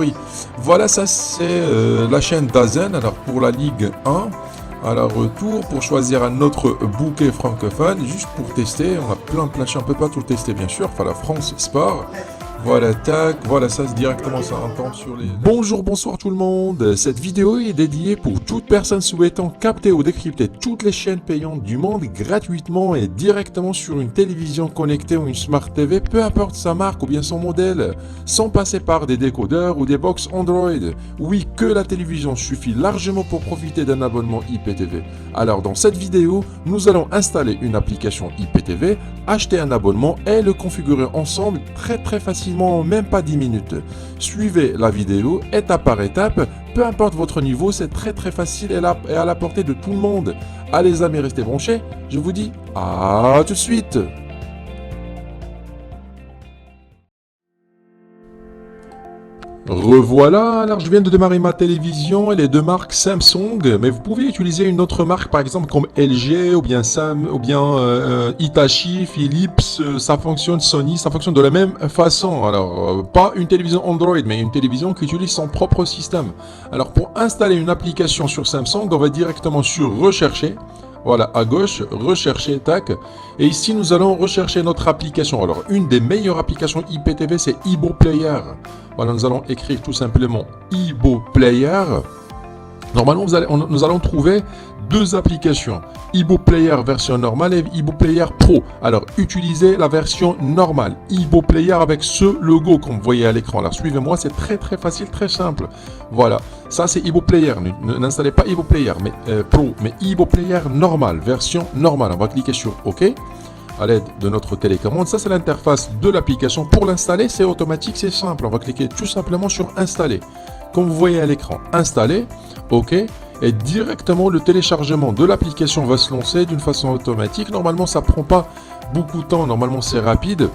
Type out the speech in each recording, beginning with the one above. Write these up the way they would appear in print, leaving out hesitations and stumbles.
Oui, voilà, ça c'est la chaîne d'Azen. Alors pour la Ligue 1, à la retour, pour choisir un autre bouquet francophone, juste pour tester, on a plein de chaînes, on peut pas tout tester bien sûr, enfin la France Sport. Voilà, tac, voilà, ça c'est directement ça entend sur les... Bonjour, bonsoir tout le monde. Cette vidéo est dédiée pour toute personne souhaitant capter ou décrypter toutes les chaînes payantes du monde gratuitement et directement sur une télévision connectée ou une Smart TV, peu importe sa marque ou bien son modèle, sans passer par des décodeurs ou des box Android. Oui, que la télévision suffit largement pour profiter d'un abonnement IPTV. Alors dans cette vidéo, nous allons installer une application IPTV, acheter un abonnement et le configurer ensemble très facilement, même pas 10 minutes. Suivez la vidéo étape par étape, peu importe votre niveau, c'est très facile et à la portée de tout le monde. Allez les amis, restez branchés, je vous dis à tout de suite. Revoilà, alors je viens de démarrer ma télévision, elle est de marque Samsung, mais vous pouvez utiliser une autre marque par exemple comme LG ou bien Hitachi, Philips, ça fonctionne, Sony, ça fonctionne de la même façon. Alors pas une télévision Android mais une télévision qui utilise son propre système. Alors pour installer une application sur Samsung, on va directement sur rechercher. Voilà, à gauche, rechercher, tac. Et ici, nous allons rechercher notre application. Alors, une des meilleures applications IPTV, c'est Ibo Player. Voilà, nous allons écrire tout simplement Ibo Player. Normalement, nous allons trouver deux applications. Ibo Player version normale et Ibo Player Pro. Alors, utilisez la version normale. Ibo Player avec ce logo qu'on voyez à l'écran. Alors, suivez-moi, c'est très facile, très simple. Voilà, ça c'est Ibo Player. N'installez pas Ibo Player mais, Pro, mais Ibo Player normal, version normale. On va cliquer sur OK à l'aide de notre télécommande. Ça, c'est l'interface de l'application. Pour l'installer, c'est automatique, c'est simple. On va cliquer tout simplement sur Installer. Comme vous voyez à l'écran, Installer, OK. Et directement, le téléchargement de l'application va se lancer d'une façon automatique. Normalement, ça prend pas beaucoup de temps. Normalement, c'est rapide.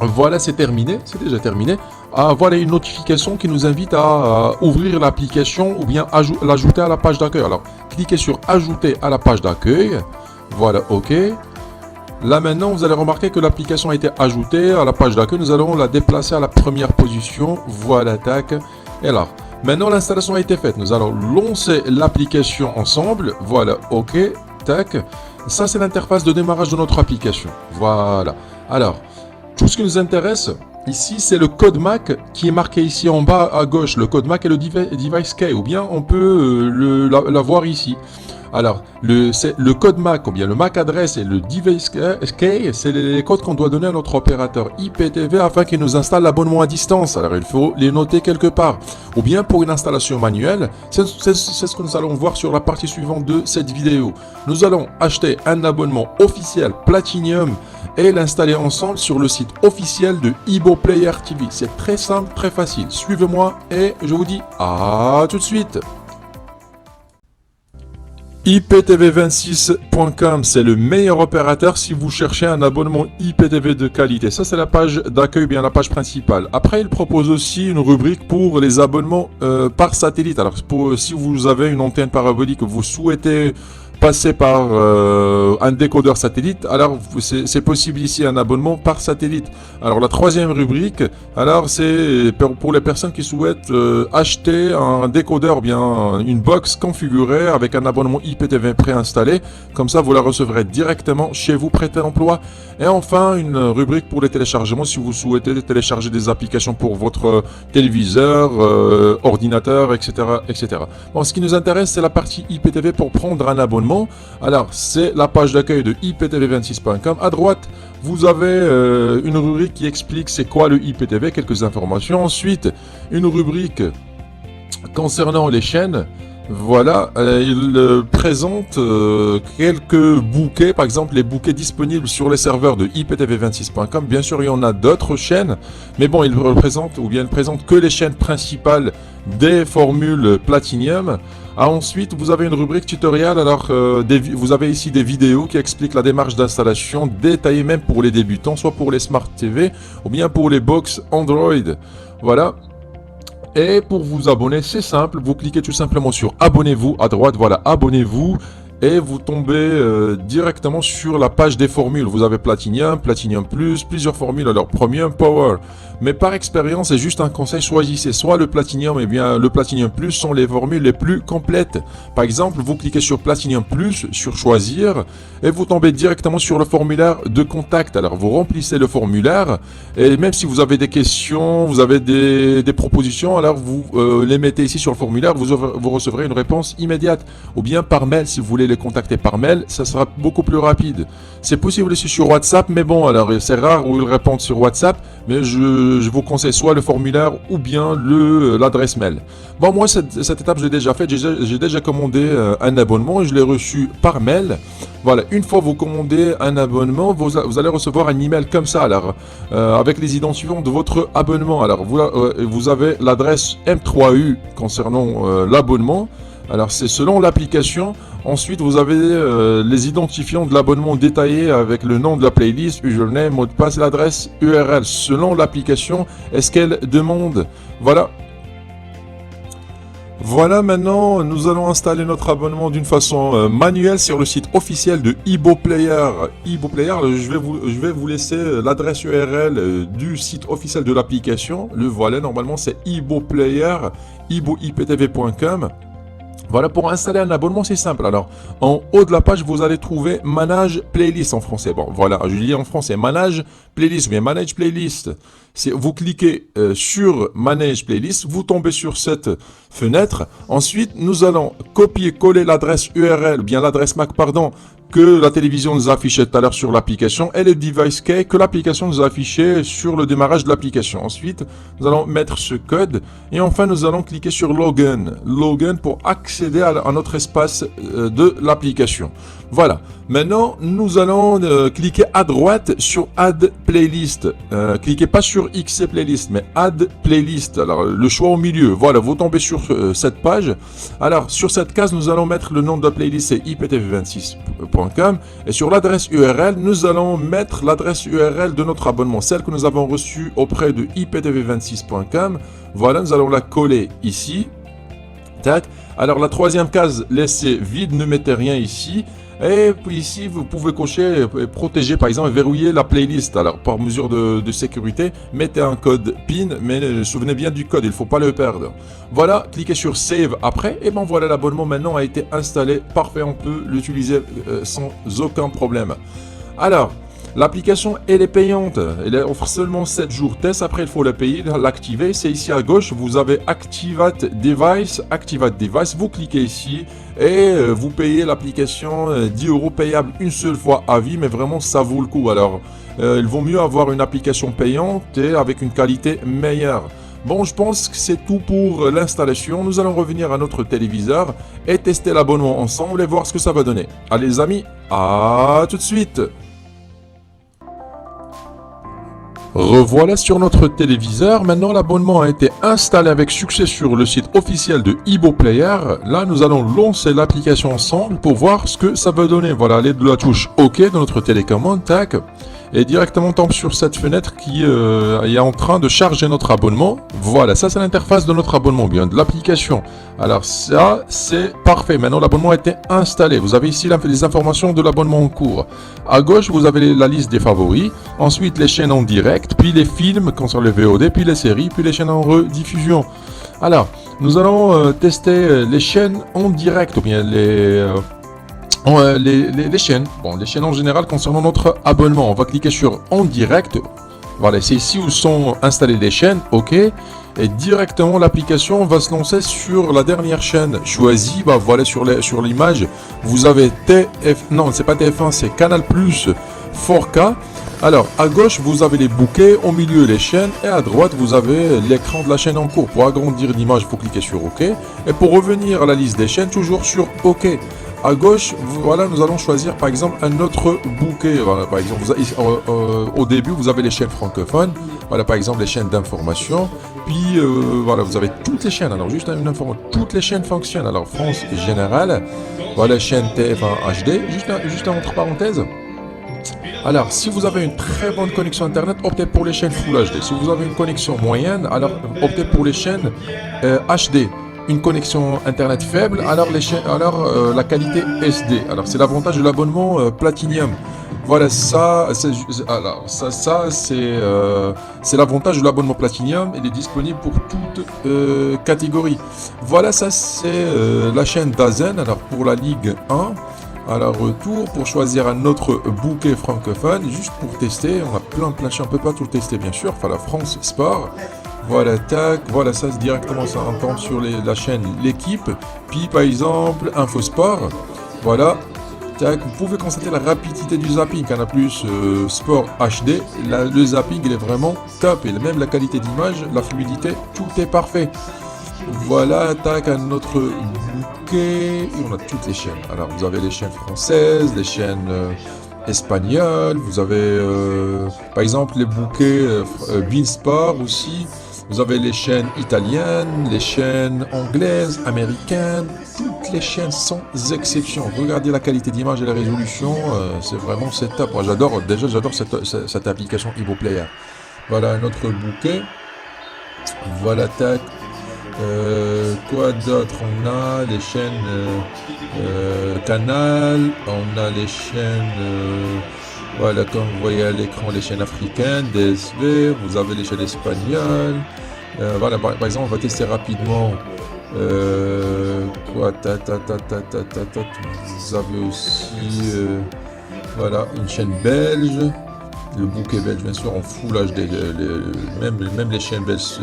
Voilà, c'est terminé. C'est déjà terminé. Ah, voilà une notification qui nous invite à ouvrir l'application ou bien l'ajouter à la page d'accueil. Alors, cliquez sur Ajouter à la page d'accueil. Voilà, OK. Là maintenant, vous allez remarquer que l'application a été ajoutée à la page d'accueil. Nous allons la déplacer à la première position. Voilà, tac. Et là, maintenant l'installation a été faite. Nous allons lancer l'application ensemble. Voilà, OK, tac. Ça, c'est l'interface de démarrage de notre application. Voilà. Alors, tout ce qui nous intéresse ici, c'est le code MAC qui est marqué ici en bas à gauche. Le code MAC et le device key. Ou bien on peut la voir ici. Alors, le code MAC, ou bien le MAC adresse et le device key, c'est les codes qu'on doit donner à notre opérateur IPTV afin qu'il nous installe l'abonnement à distance. Alors, il faut les noter quelque part. Ou bien pour une installation manuelle, c'est ce que nous allons voir sur la partie suivante de cette vidéo. Nous allons acheter un abonnement officiel Platinum et l'installer ensemble sur le site officiel de Ibo Player TV. C'est très simple, très facile. Suivez-moi et je vous dis à tout de suite. IPTV26.com, c'est le meilleur opérateur si vous cherchez un abonnement IPTV de qualité. Ça, c'est la page d'accueil, bien la page principale. Après, il propose aussi une rubrique pour les abonnements par satellite. Alors, si vous avez une antenne parabolique que vous souhaitez passer par un décodeur satellite, alors c'est possible ici un abonnement par satellite. Alors la troisième rubrique, alors c'est pour les personnes qui souhaitent acheter un décodeur, bien une box configurée avec un abonnement IPTV préinstallé. Comme ça, vous la recevrez directement chez vous, prêt à l'emploi. Et enfin, une rubrique pour les téléchargements si vous souhaitez télécharger des applications pour votre téléviseur, ordinateur, etc., etc. Bon, ce qui nous intéresse, c'est la partie IPTV pour prendre un abonnement. Alors, c'est la page d'accueil de IPTV26.com. À droite, vous avez une rubrique qui explique c'est quoi le IPTV, quelques informations. Ensuite, une rubrique concernant les chaînes. Voilà, il présente quelques bouquets, par exemple les bouquets disponibles sur les serveurs de IPTV26.com. Bien sûr, il y en a d'autres chaînes, mais bon, il présente que les chaînes principales des formules Platinum. Ah, ensuite, vous avez une rubrique tutoriel. Alors, vous avez ici des vidéos qui expliquent la démarche d'installation détaillée même pour les débutants, soit pour les Smart TV ou bien pour les box Android. Voilà. Et pour vous abonner, c'est simple, vous cliquez tout simplement sur abonnez-vous à droite, voilà, abonnez-vous. et vous tombez directement sur la page des formules. Vous avez Platinum, Platinum Plus, plusieurs formules, alors Premium, Power. Mais par expérience, c'est juste un conseil, choisissez soit le Platinum, et bien le Platinum Plus sont les formules les plus complètes. Par exemple, vous cliquez sur Platinum Plus, sur choisir, et vous tombez directement sur le formulaire de contact. Alors vous remplissez le formulaire, et même si vous avez des questions, vous avez des propositions, alors vous les mettez ici sur le formulaire, vous recevrez une réponse immédiate. Ou bien par mail, si vous voulez les contacter par mail, ça sera beaucoup plus rapide. C'est possible aussi sur WhatsApp, mais bon, alors c'est rare où ils répondent sur WhatsApp, mais je vous conseille soit le formulaire ou bien l'adresse mail. Bon, moi, cette étape, je l'ai déjà faite. J'ai déjà commandé un abonnement et je l'ai reçu par mail. Voilà, une fois vous commandez un abonnement, vous allez recevoir un email comme ça, alors, avec les identifiants de votre abonnement. Alors, vous avez l'adresse M3U concernant l'abonnement. Alors, c'est selon l'application. Ensuite, vous avez les identifiants de l'abonnement détaillés avec le nom de la playlist, username, mot de passe et l'adresse URL selon l'application. Est-ce qu'elle demande? Voilà. Voilà, maintenant, nous allons installer notre abonnement d'une façon manuelle sur le site officiel de iboplayer. iboplayer, je vais vous laisser l'adresse URL du site officiel de l'application. Le voilà, normalement, c'est iboplayer, iboiptv.com. Voilà, pour installer un abonnement, c'est simple. Alors, en haut de la page, vous allez trouver Manage Playlist en français. Bon, voilà, je lis en français. Manage Playlist, mais Manage Playlist. Vous cliquez sur Manage Playlist, vous tombez sur cette fenêtre. Ensuite, nous allons copier-coller l'adresse URL, ou bien l'adresse MAC, pardon, que la télévision nous affichait tout à l'heure sur l'application et le device key que l'application nous a affiché sur le démarrage de l'application. Ensuite, nous allons mettre ce code et enfin nous allons cliquer sur Login. Login pour accéder à notre espace de l'application. Voilà. Maintenant, nous allons cliquer à droite sur Add Playlist. Cliquez pas sur XC Playlist, mais Add Playlist. Alors, le choix au milieu. Voilà, vous tombez sur cette page. Alors, sur cette case, nous allons mettre le nom de la playlist, c'est iptv26.com. Et sur l'adresse URL, nous allons mettre l'adresse URL de notre abonnement, celle que nous avons reçue auprès de iptv26.com. Voilà, nous allons la coller ici. Tac. Alors, la troisième case, laissez vide, ne mettez rien ici. Et puis ici, vous pouvez cocher protéger, par exemple, et verrouiller la playlist. Alors, par mesure de sécurité, mettez un code PIN, mais souvenez bien du code, il ne faut pas le perdre. Voilà, cliquez sur Save après, et ben voilà, l'abonnement maintenant a été installé. Parfait, on peut l'utiliser sans aucun problème. Alors, l'application, elle est payante. Elle offre seulement 7 jours test. Après, il faut la payer, l'activer. C'est ici à gauche. Vous avez Activate Device. Activate Device. Vous cliquez ici et vous payez l'application 10 € payable une seule fois à vie. Mais vraiment, ça vaut le coup. Alors, il vaut mieux avoir une application payante et avec une qualité meilleure. Bon, je pense que c'est tout pour l'installation. Nous allons revenir à notre téléviseur et tester l'abonnement ensemble et voir ce que ça va donner. Allez les amis, à tout de suite. Revoilà sur notre téléviseur. Maintenant, l'abonnement a été installé avec succès sur le site officiel de iboplayer. Là, nous allons lancer l'application ensemble pour voir ce que ça va donner. Voilà, l'aide de la touche OK de notre télécommande. Tac. Et directement, on tombe sur cette fenêtre qui est en train de charger notre abonnement. Voilà, ça c'est l'interface de notre abonnement, bien de l'application. Alors ça, c'est parfait. Maintenant, l'abonnement a été installé. Vous avez ici les informations de l'abonnement en cours. À gauche, vous avez la liste des favoris. Ensuite, les chaînes en direct, puis les films concernant les VOD, puis les séries, puis les chaînes en rediffusion. Alors, nous allons tester les chaînes en direct, ou bien les chaînes. Bon, les chaînes en général concernant notre abonnement. On va cliquer sur en direct. Voilà, c'est ici où sont installées les chaînes. OK. Et directement, l'application va se lancer sur la dernière chaîne choisie. Bah, voilà, sur l'image, vous avez non, c'est pas TF1, c'est Canal Plus 4K. Alors, à gauche, vous avez les bouquets, au milieu, les chaînes, et à droite, vous avez l'écran de la chaîne en cours. Pour agrandir l'image, il faut cliquer sur OK. Et pour revenir à la liste des chaînes, toujours sur OK. À gauche, voilà, nous allons choisir par exemple un autre bouquet. Voilà, par exemple, au début, vous avez les chaînes francophones. Voilà, par exemple, les chaînes d'information. Puis, voilà, vous avez toutes les chaînes. Alors, juste une information, toutes les chaînes fonctionnent. Alors, France générale. Voilà, chaîne TF1 HD. Juste entre parenthèses. Alors, si vous avez une très bonne connexion Internet, optez pour les chaînes Full HD. Si vous avez une connexion moyenne, alors optez pour les chaînes HD. une connexion internet faible, alors, la qualité SD. Alors c'est l'avantage de l'abonnement Platinum. Voilà, c'est l'avantage de l'abonnement Platinum. Il est disponible pour toute catégorie. Voilà, ça c'est la chaîne Dazen. Alors pour la Ligue 1, à la retour, pour choisir un autre bouquet francophone, juste pour tester, on a plein de chaînes, on peut pas tout tester bien sûr. Enfin la France Sport. Voilà, tac, voilà, ça directement ça entend sur la chaîne L'équipe. Puis par exemple Infosport. Voilà. Tac, vous pouvez constater la rapidité du zapping. Canal Plus Sport HD, le zapping il est vraiment top. Et même la qualité d'image, la fluidité, tout est parfait. Voilà, tac, un autre bouquet. Et on a toutes les chaînes. Alors vous avez les chaînes françaises, les chaînes espagnoles. Vous avez par exemple les bouquets Beansport aussi. Vous avez les chaînes italiennes, les chaînes anglaises, américaines, toutes les chaînes sans exception. Regardez la qualité d'image et la résolution, c'est top. Moi j'adore cette application EvoPlayer. Voilà un autre bouquet. Voilà, tac. Quoi d'autre? On a les chaînes Canal, on a les chaînes... voilà, comme vous voyez à l'écran, les chaînes africaines, DSV, vous avez les chaînes espagnoles. Voilà, par exemple, on va tester rapidement. Vous avez aussi, voilà, une chaîne belge. Le bouquet belge, bien sûr, en Full HD. Même les chaînes belges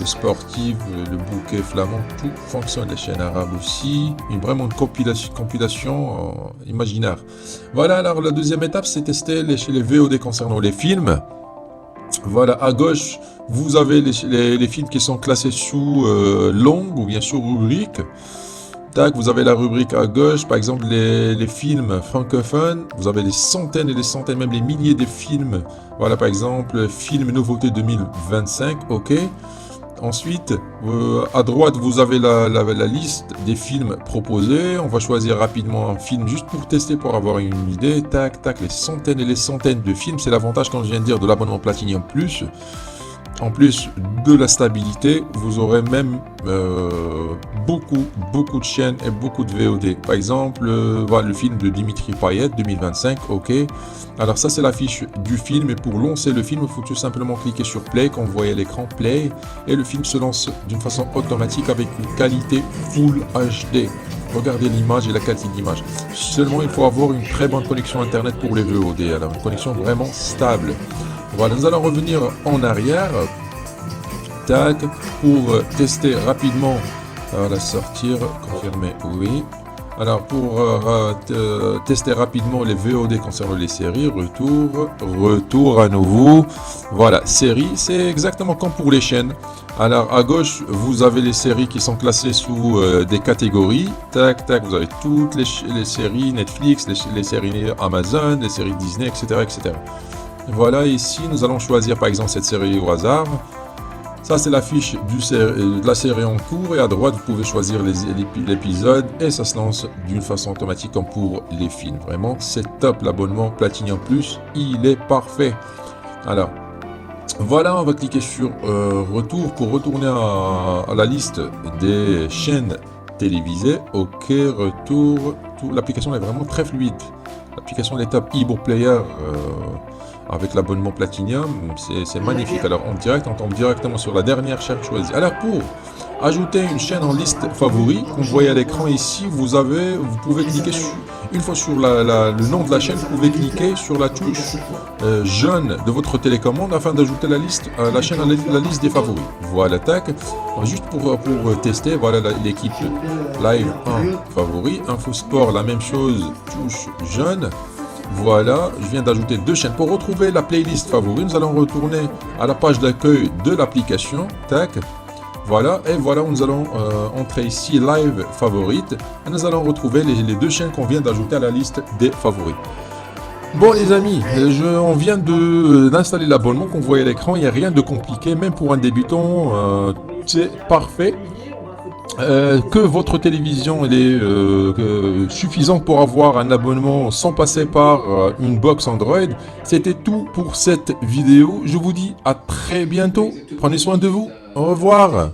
sportives, le bouquet flamand, tout fonctionne. Les chaînes arabes aussi. Vraiment une compilation imaginaire. Voilà, alors la deuxième étape, c'est tester les VOD concernant les films. Voilà, à gauche, vous avez les films qui sont classés sous longue ou bien sous rubrique. Tac, vous avez la rubrique à gauche, par exemple les films francophones, vous avez des centaines et des centaines, même les milliers de films. Voilà, par exemple, film nouveauté 2025, ok. Ensuite, à droite, vous avez la liste des films proposés. On va choisir rapidement un film juste pour tester, pour avoir une idée. Tac, tac, les centaines et les centaines de films. C'est l'avantage, comme je viens de dire, de l'abonnement Platinum Plus. En plus de la stabilité, vous aurez même beaucoup de chaînes et beaucoup de VOD. Par exemple, voilà le film de Dimitri Payet 2025, ok. Alors ça c'est la fiche du film et pour lancer le film, il faut tout simplement cliquer sur Play quand vous voyez l'écran Play et le film se lance d'une façon automatique avec une qualité Full HD. Regardez l'image et la qualité d'image. Seulement il faut avoir une très bonne connexion internet pour les VOD, alors une connexion vraiment stable. Voilà, nous allons revenir en arrière, tac, pour tester rapidement, la sortir, confirmer, oui. Alors pour tester rapidement les VOD concernant les séries, retour à nouveau. Voilà, séries, c'est exactement comme pour les chaînes. Alors à gauche, vous avez les séries qui sont classées sous des catégories. Tac, tac, vous avez toutes les séries Netflix, les séries Amazon, les séries Disney, etc., etc. Voilà, ici nous allons choisir par exemple cette série au hasard. Ça c'est la fiche de la série en cours et à droite vous pouvez choisir l'épisode et ça se lance d'une façon automatique comme pour les films. Vraiment c'est top, l'abonnement Platinum Plus, il est parfait. Alors voilà, on va cliquer sur retour pour retourner à la liste des chaînes télévisées. Ok, retour, l'application est vraiment très fluide. L'application est top, EvoPlayer. Avec l'abonnement Platinum, c'est magnifique. Alors en direct, on tombe directement sur la dernière chaîne choisie. Alors pour ajouter une chaîne en liste favori, comme vous voyez à l'écran ici, vous pouvez cliquer une fois sur le nom de la chaîne, vous pouvez cliquer sur la touche jaune de votre télécommande afin d'ajouter la chaîne à la liste des favoris. Voilà, tac. Juste pour tester, voilà l'équipe Live 1 favori, Infosport, la même chose, touche jaune. Voilà, je viens d'ajouter 2 chaînes. Pour retrouver la playlist favori, nous allons retourner à la page d'accueil de l'application. Tac. Voilà, et voilà, nous allons entrer ici Live Favorite. Et nous allons retrouver les 2 chaînes qu'on vient d'ajouter à la liste des favoris. Bon les amis, on vient d'installer l'abonnement qu'on voit à l'écran. Il n'y a rien de compliqué, même pour un débutant, c'est parfait. Que votre télévision est suffisante pour avoir un abonnement sans passer par une box Android. C'était tout pour cette vidéo. Je vous dis à très bientôt. Prenez soin de vous. Au revoir.